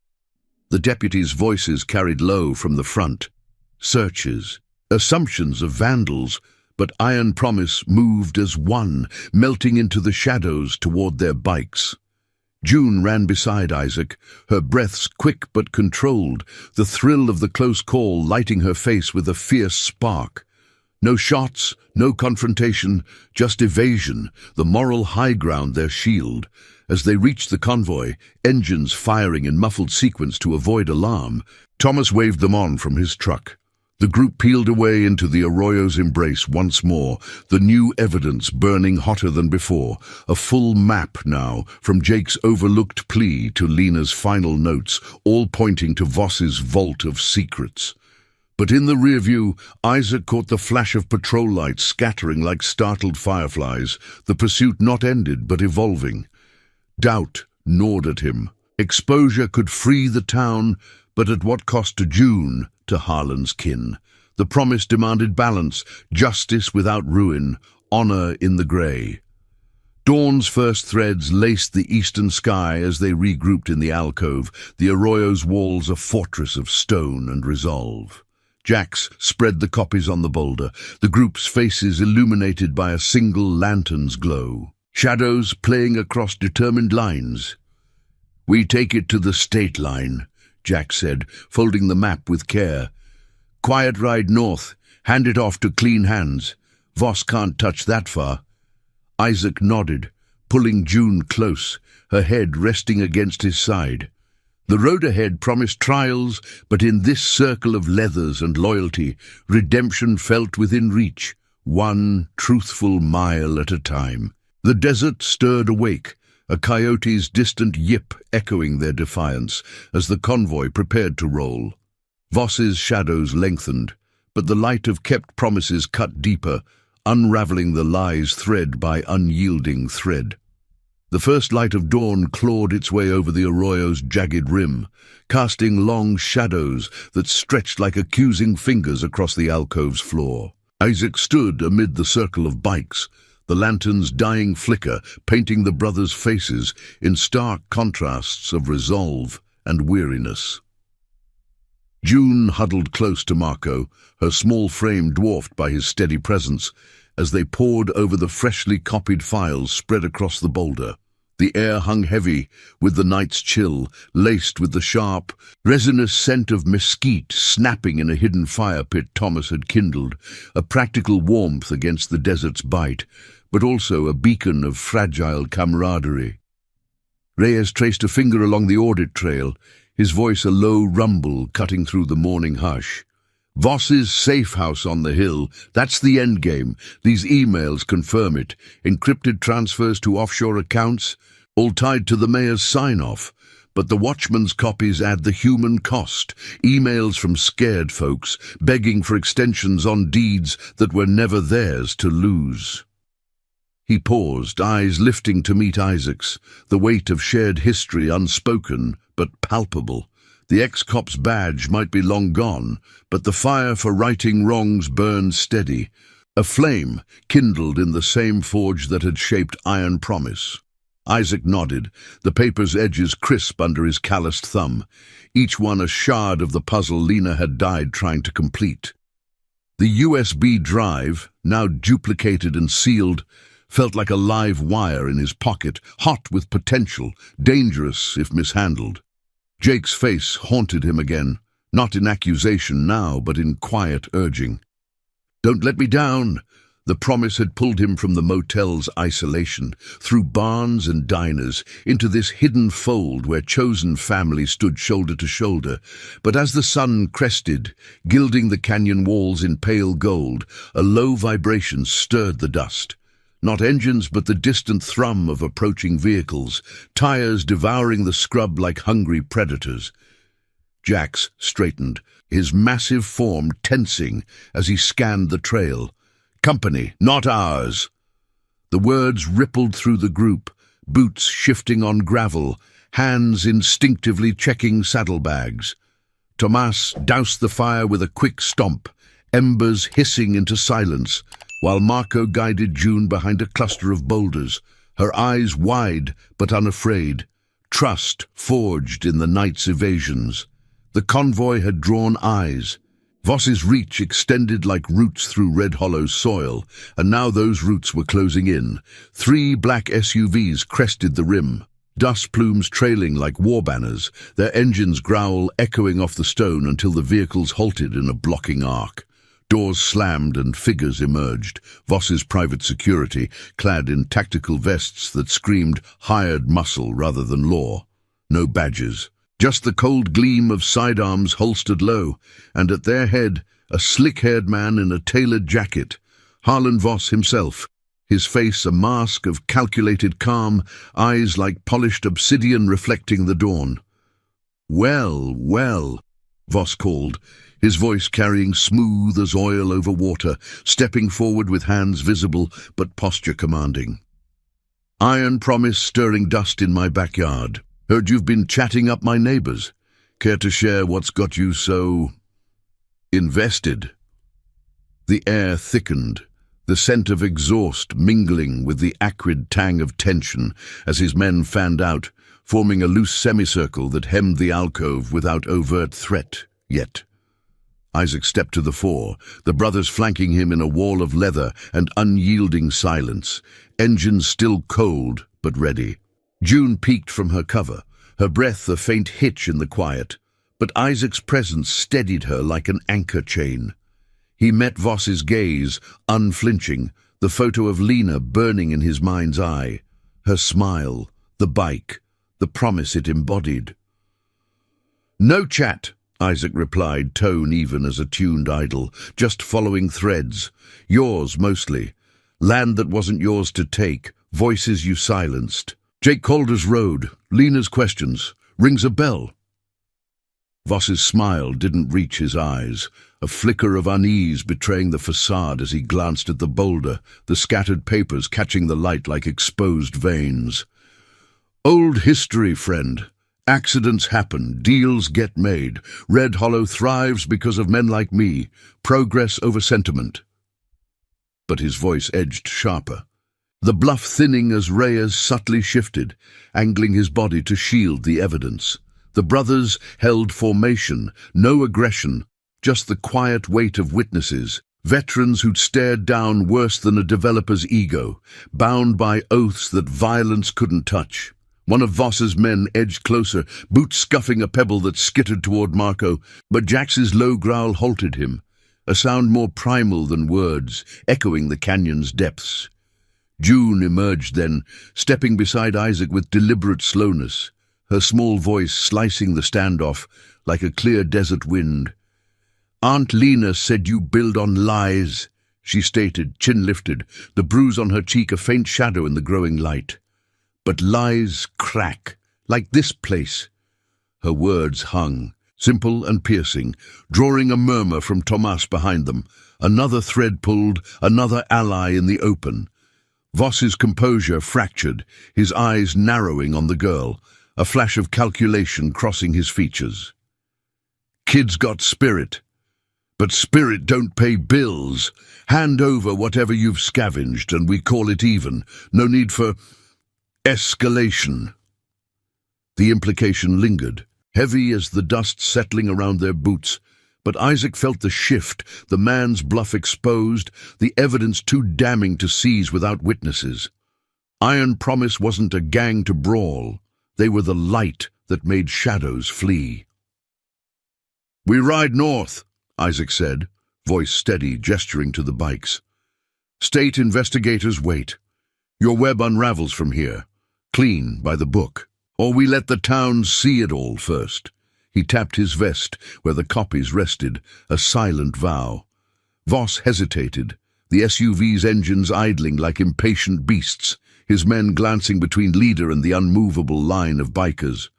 The deputies' voices carried low from the front. Searches, assumptions of vandals, but Iron Promise moved as one, melting into the shadows toward their bikes. June ran beside Isaac, her breaths quick but controlled, the thrill of the close call lighting her face with a fierce spark. No shots, no confrontation, just evasion, the moral high ground their shield. As they reached the convoy, engines firing in muffled sequence to avoid alarm, Thomas waved them on from his truck. The group peeled away into the Arroyo's embrace once more, the new evidence burning hotter than before, a full map now, from Jake's overlooked plea to Lena's final notes, all pointing to Voss's vault of secrets. But in the rear view, Isaac caught the flash of patrol lights scattering like startled fireflies, the pursuit not ended but evolving. Doubt gnawed at him. Exposure could free the town, but at what cost to June, to Harlan's kin? The promise demanded balance, justice without ruin, honor in the grey. Dawn's first threads laced the eastern sky as they regrouped in the alcove, the Arroyo's walls a fortress of stone and resolve. Jax spread the copies on the boulder, the group's faces illuminated by a single lantern's glow. Shadows playing across determined lines. "We take it to the state line," Jack said, folding the map with care. "Quiet ride north, hand it off to clean hands. Voss can't touch that far." Isaac nodded, pulling June close, her head resting against his side. The road ahead promised trials, but in this circle of leathers and loyalty, redemption felt within reach, one truthful mile at a time. The desert stirred awake, a coyote's distant yip echoing their defiance as the convoy prepared to roll. Voss's shadows lengthened, but the light of kept promises cut deeper, unraveling the lies thread by unyielding thread. The first light of dawn clawed its way over the Arroyo's jagged rim, casting long shadows that stretched like accusing fingers across the alcove's floor. Isaac stood amid the circle of bikes, the lantern's dying flicker painting the brothers' faces in stark contrasts of resolve and weariness. June huddled close to Marco, her small frame dwarfed by his steady presence, as they pored over the freshly copied files spread across the boulder. The air hung heavy with the night's chill, laced with the sharp, resinous scent of mesquite snapping in a hidden fire pit Thomas had kindled, a practical warmth against the desert's bite, but also a beacon of fragile camaraderie. Reyes traced a finger along the audit trail, his voice a low rumble cutting through the morning hush. "Voss's safe house on the hill, that's the endgame. These emails confirm it. Encrypted transfers to offshore accounts, all tied to the mayor's sign-off. But the watchman's copies add the human cost. Emails from scared folks, begging for extensions on deeds that were never theirs to lose." He paused, eyes lifting to meet Isaac's, the weight of shared history unspoken but palpable. The ex-cop's badge might be long gone, but the fire for righting wrongs burned steady, a flame kindled in the same forge that had shaped Iron Promise. Isaac nodded, the paper's edges crisp under his calloused thumb, each one a shard of the puzzle Lena had died trying to complete. The USB drive, now duplicated and sealed, felt like a live wire in his pocket, hot with potential, dangerous if mishandled. Jake's face haunted him again, not in accusation now, but in quiet urging. "Don't let me down." The promise had pulled him from the motel's isolation, through barns and diners, into this hidden fold where chosen family stood shoulder to shoulder. But as the sun crested, gilding the canyon walls in pale gold, a low vibration stirred the dust. Not engines, but the distant thrum of approaching vehicles, tires devouring the scrub like hungry predators. Jax straightened, his massive form tensing as he scanned the trail. "Company, not ours." The words rippled through the group, boots shifting on gravel, hands instinctively checking saddlebags. Tomas doused the fire with a quick stomp, embers hissing into silence, while Marco guided June behind a cluster of boulders, her eyes wide but unafraid, trust forged in the night's evasions. The convoy had drawn eyes. Voss's reach extended like roots through Red Hollow's soil, and now those roots were closing in. 3 black SUVs crested the rim, dust plumes trailing like war banners, their engines' growl echoing off the stone until the vehicles halted in a blocking arc. Doors slammed and figures emerged, Voss's private security, clad in tactical vests that screamed hired muscle rather than law. No badges. Just the cold gleam of sidearms holstered low, and at their head, a slick-haired man in a tailored jacket, Harlan Voss himself, his face a mask of calculated calm, eyes like polished obsidian reflecting the dawn. "Well, well," Voss called, his voice carrying smooth as oil over water, stepping forward with hands visible but posture commanding. "Iron promise stirring dust in my backyard. Heard you've been chatting up my neighbors. Care to share what's got you so invested?" The air thickened, the scent of exhaust mingling with the acrid tang of tension as his men fanned out, forming a loose semicircle that hemmed the alcove without overt threat yet. Isaac stepped to the fore, the brothers flanking him in a wall of leather and unyielding silence, engines still cold but ready. June peeked from her cover, her breath a faint hitch in the quiet, but Isaac's presence steadied her like an anchor chain. He met Voss's gaze, unflinching, the photo of Lena burning in his mind's eye, her smile, the bike, the promise it embodied. "No chat," Isaac replied, tone even as a tuned idol, "just following threads. Yours, mostly. Land that wasn't yours to take, voices you silenced. Jake Calder's road, Lena's questions, rings a bell." Voss's smile didn't reach his eyes, a flicker of unease betraying the facade as he glanced at the boulder, the scattered papers catching the light like exposed veins. "Old history, friend. Accidents happen, deals get made. Red Hollow thrives because of men like me. Progress over sentiment." But his voice edged sharper. The bluff thinning as Reyes subtly shifted, angling his body to shield the evidence. The brothers held formation, no aggression, just the quiet weight of witnesses, veterans who'd stared down worse than a developer's ego, bound by oaths that violence couldn't touch. One of Voss's men edged closer, boots scuffing a pebble that skittered toward Marco, but Jax's low growl halted him, a sound more primal than words, echoing the canyon's depths. June emerged then, stepping beside Isaac with deliberate slowness, her small voice slicing the standoff like a clear desert wind. "Aunt Lena said you build on lies," she stated, chin lifted, the bruise on her cheek a faint shadow in the growing light. "But lies crack, like this place." Her words hung, simple and piercing, drawing a murmur from Tomas behind them. Another thread pulled, another ally in the open. Voss's composure fractured, his eyes narrowing on the girl, a flash of calculation crossing his features. "Kid's got spirit, but spirit don't pay bills. Hand over whatever you've scavenged and we call it even. No need for escalation." The implication lingered, heavy as the dust settling around their boots, but Isaac felt the shift, the man's bluff exposed, the evidence too damning to seize without witnesses. Iron Promise wasn't a gang to brawl. They were the light that made shadows flee. "We ride north," Isaac said, voice steady, gesturing to the bikes. "State investigators wait. Your web unravels from here, clean by the book. Or we let the towns see it all first." He tapped his vest where the copies rested, a silent vow. Voss hesitated, the SUV's engines idling like impatient beasts, his men glancing between leader and the unmovable line of bikers.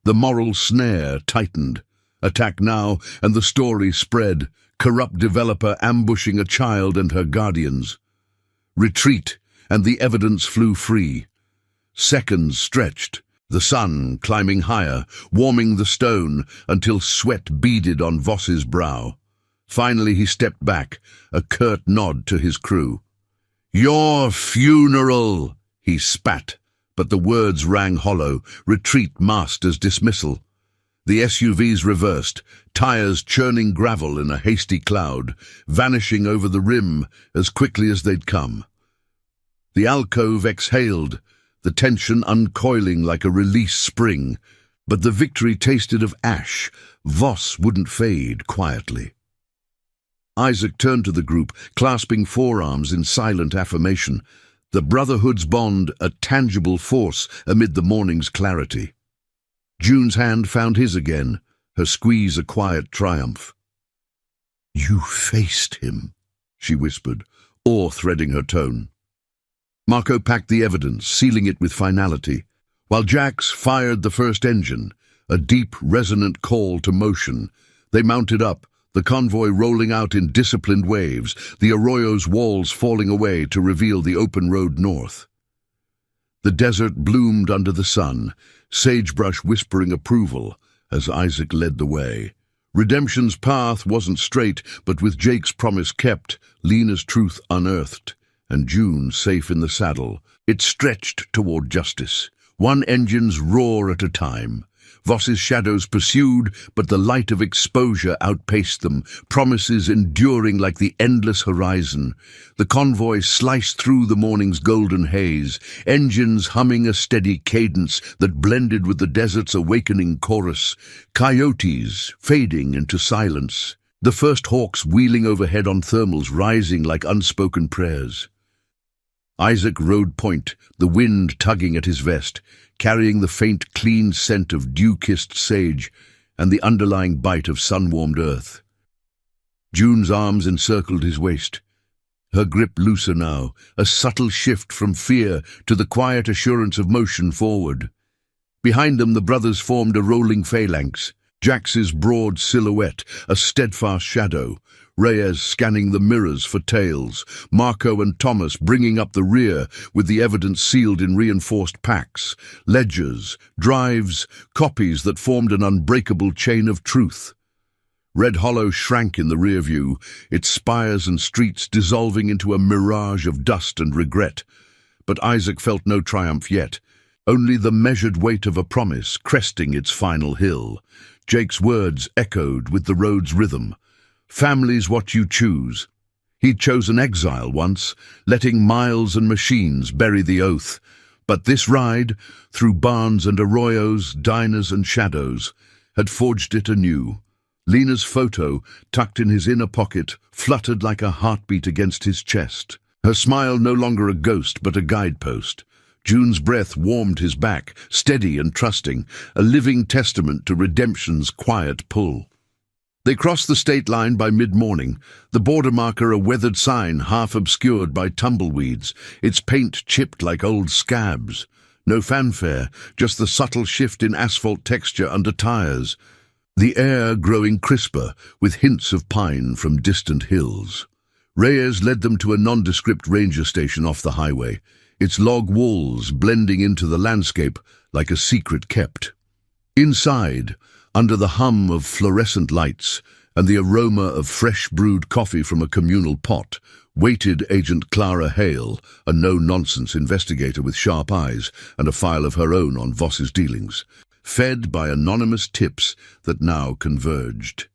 The moral snare tightened. Attack now, and the story spread, corrupt developer ambushing a child and her guardians. Retreat, and the evidence flew free. Seconds stretched, the sun climbing higher, warming the stone until sweat beaded on Voss's brow. Finally he stepped back, a curt nod to his crew. "Your funeral!" he spat, but the words rang hollow, retreat masked as dismissal. The SUVs reversed, tires churning gravel in a hasty cloud, vanishing over the rim as quickly as they'd come. The alcove exhaled, the tension uncoiling like a release spring, but the victory tasted of ash. Voss wouldn't fade quietly. Isaac turned to the group, clasping forearms in silent affirmation, the brotherhood's bond a tangible force amid the morning's clarity. June's hand found his again, her squeeze a quiet triumph. "You faced him," she whispered, awe threading her tone. Marco packed the evidence, sealing it with finality, while Jax fired the first engine, a deep, resonant call to motion. They mounted up, the convoy rolling out in disciplined waves, the Arroyo's walls falling away to reveal the open road north. The desert bloomed under the sun, sagebrush whispering approval as Isaac led the way. Redemption's path wasn't straight, but with Jake's promise kept, Lena's truth unearthed, and June safe in the saddle, it stretched toward justice, one engine's roar at a time. Voss's shadows pursued, but the light of exposure outpaced them, promises enduring like the endless horizon. The convoy sliced through the morning's golden haze, engines humming a steady cadence that blended with the desert's awakening chorus, coyotes fading into silence, the first hawks wheeling overhead on thermals rising like unspoken prayers. Isaac rode point, the wind tugging at his vest, carrying the faint, clean scent of dew-kissed sage and the underlying bite of sun-warmed earth. June's arms encircled his waist, her grip looser now, a subtle shift from fear to the quiet assurance of motion forward. Behind them the brothers formed a rolling phalanx, Jax's broad silhouette, a steadfast shadow, Reyes scanning the mirrors for tails, Marco and Thomas bringing up the rear with the evidence sealed in reinforced packs, ledgers, drives, copies that formed an unbreakable chain of truth. Red Hollow shrank in the rear view, its spires and streets dissolving into a mirage of dust and regret. But Isaac felt no triumph yet, only the measured weight of a promise cresting its final hill. Jake's words echoed with the road's rhythm. "Family's what you choose." He'd chosen exile once, letting miles and machines bury the oath. But this ride, through barns and arroyos, diners and shadows, had forged it anew. Lena's photo, tucked in his inner pocket, fluttered like a heartbeat against his chest. Her smile no longer a ghost, but a guidepost. June's breath warmed his back, steady and trusting, a living testament to redemption's quiet pull. They crossed the state line by mid-morning, the border marker a weathered sign half obscured by tumbleweeds, its paint chipped like old scabs. No fanfare, just the subtle shift in asphalt texture under tires. The air growing crisper, with hints of pine from distant hills. Reyes led them to a nondescript ranger station off the highway, its log walls blending into the landscape like a secret kept. Inside, under the hum of fluorescent lights and the aroma of fresh-brewed coffee from a communal pot, waited Agent Clara Hale, a no-nonsense investigator with sharp eyes and a file of her own on Voss's dealings, fed by anonymous tips that now converged.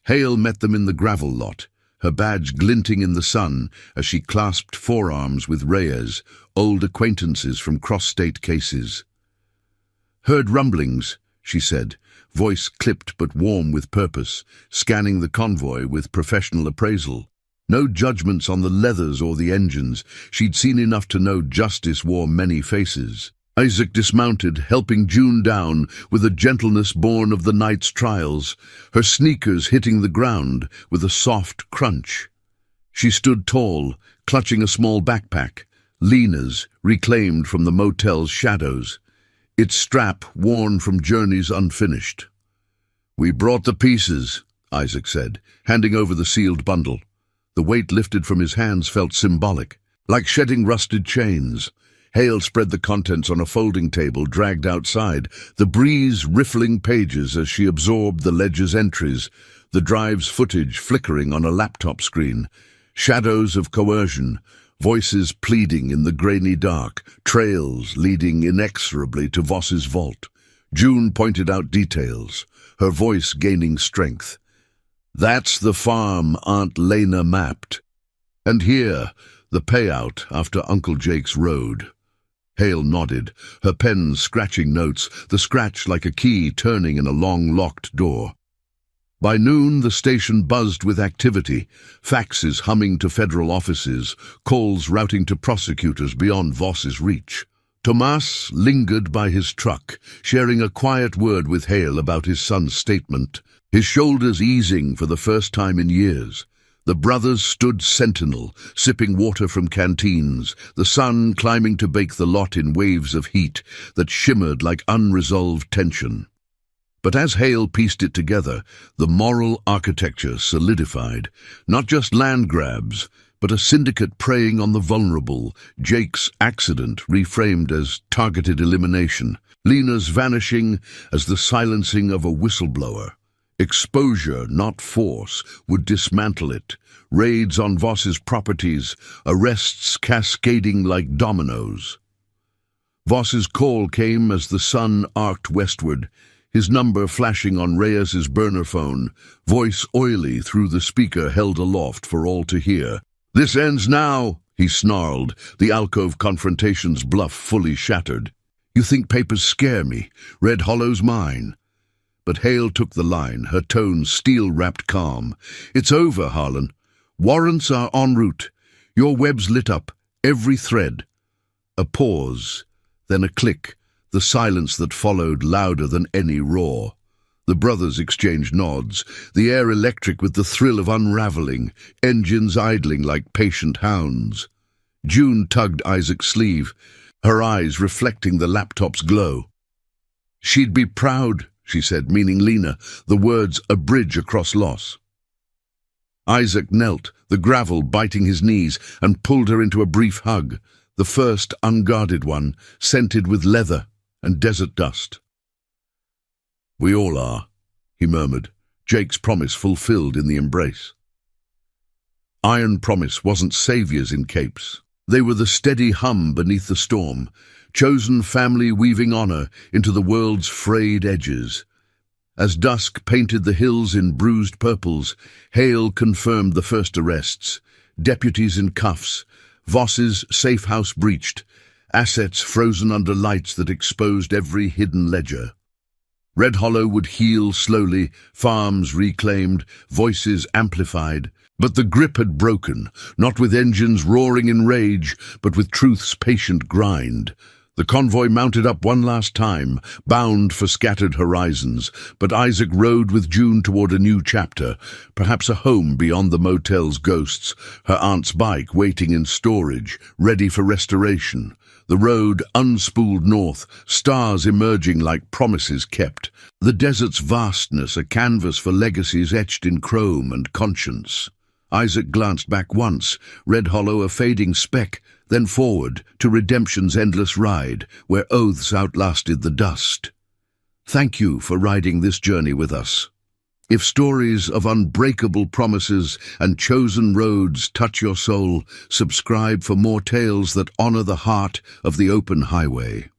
Hale met them in the gravel lot, her badge glinting in the sun as she clasped forearms with Reyes, old acquaintances from cross-state cases. "Heard rumblings," she said, voice clipped but warm with purpose, scanning the convoy with professional appraisal. No judgments on the leathers or the engines. She'd seen enough to know justice wore many faces. Isaac dismounted, helping June down with a gentleness born of the night's trials, her sneakers hitting the ground with a soft crunch. She stood tall, clutching a small backpack, Lena's, reclaimed from the motel's shadows, its strap worn from journeys unfinished. "We brought the pieces," Isaac said, handing over the sealed bundle. The weight lifted from his hands felt symbolic. like shedding rusted chains. Hale spread the contents on a folding table dragged outside, the breeze riffling pages as she absorbed the ledger's entries, the drive's footage flickering on a laptop screen. Shadows of coercion, voices pleading in the grainy dark, trails leading inexorably to Voss's vault. June pointed out details, her voice gaining strength. That's the farm Aunt Lena mapped. And here, the payout after Uncle Jake's road. Hale nodded, her pen scratching notes, the scratch like a key turning in a long locked door. By noon, the station buzzed with activity, faxes humming to federal offices, calls routing to prosecutors beyond Voss's reach. Tomas lingered by his truck, sharing a quiet word with Hale about his son's statement, his shoulders easing for the first time in years. The brothers stood sentinel, sipping water from canteens, the sun climbing to bake the lot in waves of heat that shimmered like unresolved tension. But as Hale pieced it together, the moral architecture solidified. Not just land grabs, but a syndicate preying on the vulnerable, Jake's accident reframed as targeted elimination, Lena's vanishing as the silencing of a whistleblower. Exposure, not force, would dismantle it. Raids on Voss's properties, arrests cascading like dominoes. Voss's call came as the sun arced westward, his number flashing on Reyes's burner phone, voice oily through the speaker held aloft for all to hear. "This ends now," he snarled, the alcove confrontation's bluff fully shattered. "You think papers scare me? Red Hollow's mine." But Hale took the line, her tone steel-wrapped calm. "It's over, Harlan. Warrants are en route. Your web's lit up, every thread." A pause, then a click, the silence that followed louder than any roar. The brothers exchanged nods, the air electric with the thrill of unraveling, engines idling like patient hounds. June tugged Isaac's sleeve, her eyes reflecting the laptop's glow. "She'd be proud," she said, meaning Lena, the words a bridge across loss. Isaac knelt, the gravel biting his knees, and pulled her into a brief hug, the first unguarded one, scented with leather and desert dust. "We all are," he murmured, Jake's promise fulfilled in the embrace. Iron promise wasn't saviors in capes. They were the steady hum beneath the storm, chosen family weaving honor into the world's frayed edges. As dusk painted the hills in bruised purples, Hale confirmed the first arrests. Deputies in cuffs, Voss's safe house breached, assets frozen under lights that exposed every hidden ledger. Red Hollow would heal slowly, farms reclaimed, voices amplified. But the grip had broken, not with engines roaring in rage, but with truth's patient grind. The convoy mounted up one last time, bound for scattered horizons, but Isaac rode with June toward a new chapter, perhaps a home beyond the motel's ghosts, her aunt's bike waiting in storage, ready for restoration. The road unspooled north, stars emerging like promises kept. The desert's vastness a canvas for legacies etched in chrome and conscience. Isaac glanced back once, Red Hollow a fading speck, then forward to redemption's endless ride, where oaths outlasted the dust. Thank you for riding this journey with us. If stories of unbreakable promises and chosen roads touch your soul, subscribe for more tales that honor the heart of the open highway.